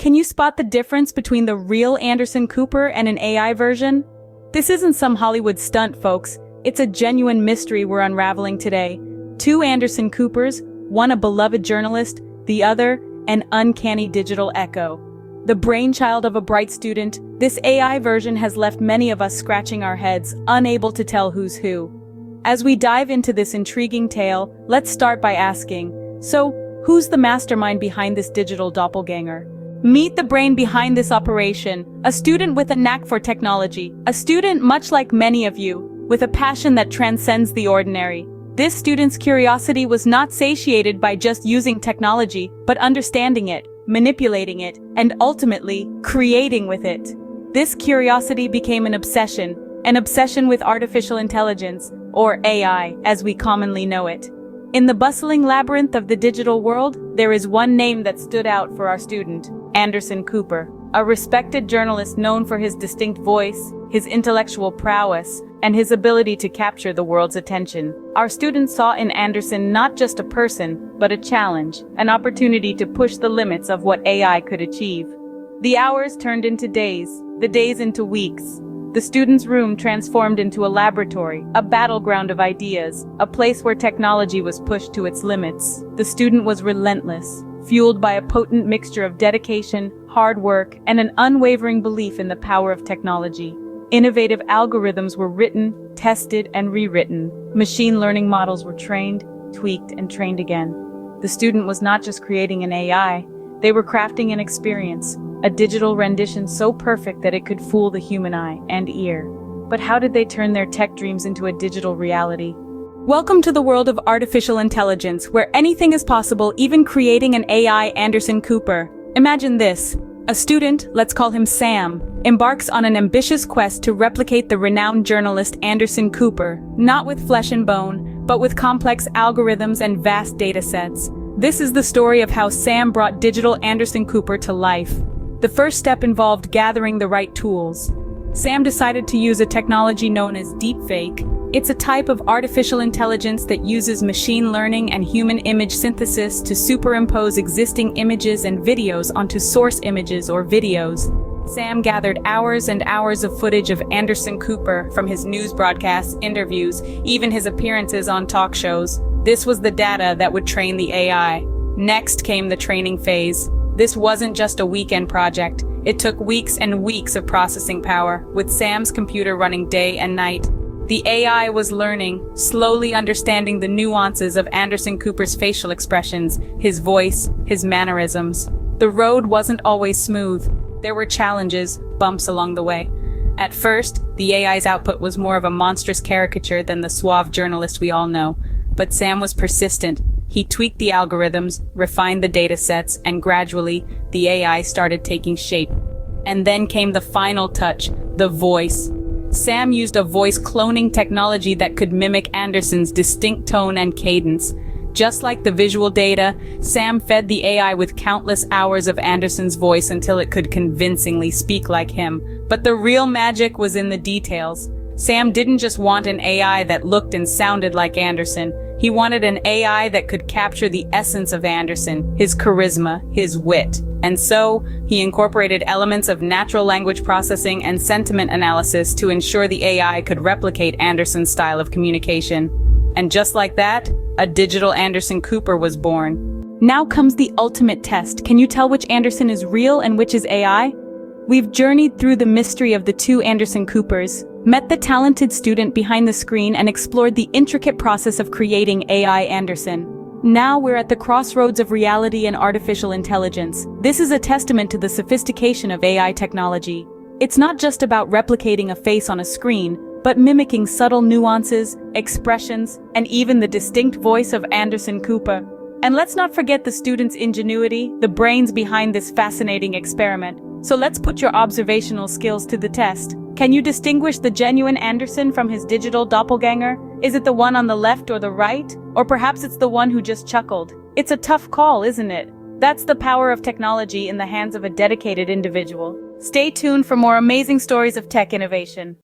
can you spot the difference between the real Anderson Cooper and an AI version? This isn't some Hollywood stunt, folks. It's a genuine mystery we're unraveling today. Two Anderson Coopers, one a beloved journalist, the other an uncanny digital echo. The brainchild of a bright student, this AI version has left many of us scratching our heads, unable to tell who's who. As we dive into this intriguing tale, let's start by asking, so, who's the mastermind behind this digital doppelganger? Meet the brain behind this operation, a student with a knack for technology, a student much like many of you, with a passion that transcends the ordinary. This student's curiosity was not satiated by just using technology, but understanding it, manipulating it, and ultimately, creating with it. This curiosity became an obsession with artificial intelligence, or AI, as we commonly know it. In the bustling labyrinth of the digital world, there is one name that stood out for our student, Anderson Cooper, a respected journalist known for his distinct voice, his intellectual prowess, and his ability to capture the world's attention. Our student saw in Anderson not just a person, but a challenge, an opportunity to push the limits of what AI could achieve. The hours turned into days, the days into weeks. The student's room transformed into a laboratory, a battleground of ideas, a place where technology was pushed to its limits. The student was relentless, fueled by a potent mixture of dedication, hard work, and an unwavering belief in the power of technology. Innovative algorithms were written, tested, and rewritten. Machine learning models were trained, tweaked, and trained again. The student was not just creating an AI, they were crafting an experience, a digital rendition so perfect that it could fool the human eye and ear. But how did they turn their tech dreams into a digital reality? Welcome to the world of artificial intelligence, where anything is possible, even creating an AI Anderson Cooper. Imagine this. A student, let's call him Sam, embarks on an ambitious quest to replicate the renowned journalist Anderson Cooper, not with flesh and bone, but with complex algorithms and vast data sets. This is the story of how Sam brought digital Anderson Cooper to life. The first step involved gathering the right tools. Sam decided to use a technology known as deepfake. It's a type of artificial intelligence that uses machine learning and human image synthesis to superimpose existing images and videos onto source images or videos. Sam gathered hours and hours of footage of Anderson Cooper from his news broadcasts, interviews, even his appearances on talk shows. This was the data that would train the AI. Next came the training phase. This wasn't just a weekend project. It took weeks and weeks of processing power, with Sam's computer running day and night. The AI was learning, slowly understanding the nuances of Anderson Cooper's facial expressions, his voice, his mannerisms. The road wasn't always smooth. There were challenges, bumps along the way. At first, the AI's output was more of a monstrous caricature than the suave journalist we all know. But Sam was persistent. He tweaked the algorithms, refined the data sets, and gradually, the AI started taking shape. And then came the final touch, the voice. Sam used a voice cloning technology that could mimic Anderson's distinct tone and cadence. Just like the visual data, Sam fed the AI with countless hours of Anderson's voice until it could convincingly speak like him. But the real magic was in the details. Sam didn't just want an AI that looked and sounded like Anderson. He wanted an AI that could capture the essence of Anderson, his charisma, his wit. And so, he incorporated elements of natural language processing and sentiment analysis to ensure the AI could replicate Anderson's style of communication. And just like that, a digital Anderson Cooper was born. Now comes the ultimate test. Can you tell which Anderson is real and which is AI? We've journeyed through the mystery of the two Anderson Coopers, met the talented student behind the screen, and explored the intricate process of creating AI Anderson. Now we're at the crossroads of reality and artificial intelligence. This is a testament to the sophistication of AI technology. It's not just about replicating a face on a screen, but mimicking subtle nuances, expressions, and even the distinct voice of Anderson Cooper. And let's not forget the student's ingenuity, the brains behind this fascinating experiment. So let's put your observational skills to the test. Can you distinguish the genuine Anderson from his digital doppelganger? Is it the one on the left or the right? Or perhaps it's the one who just chuckled? It's a tough call, isn't it? That's the power of technology in the hands of a dedicated individual. Stay tuned for more amazing stories of tech innovation.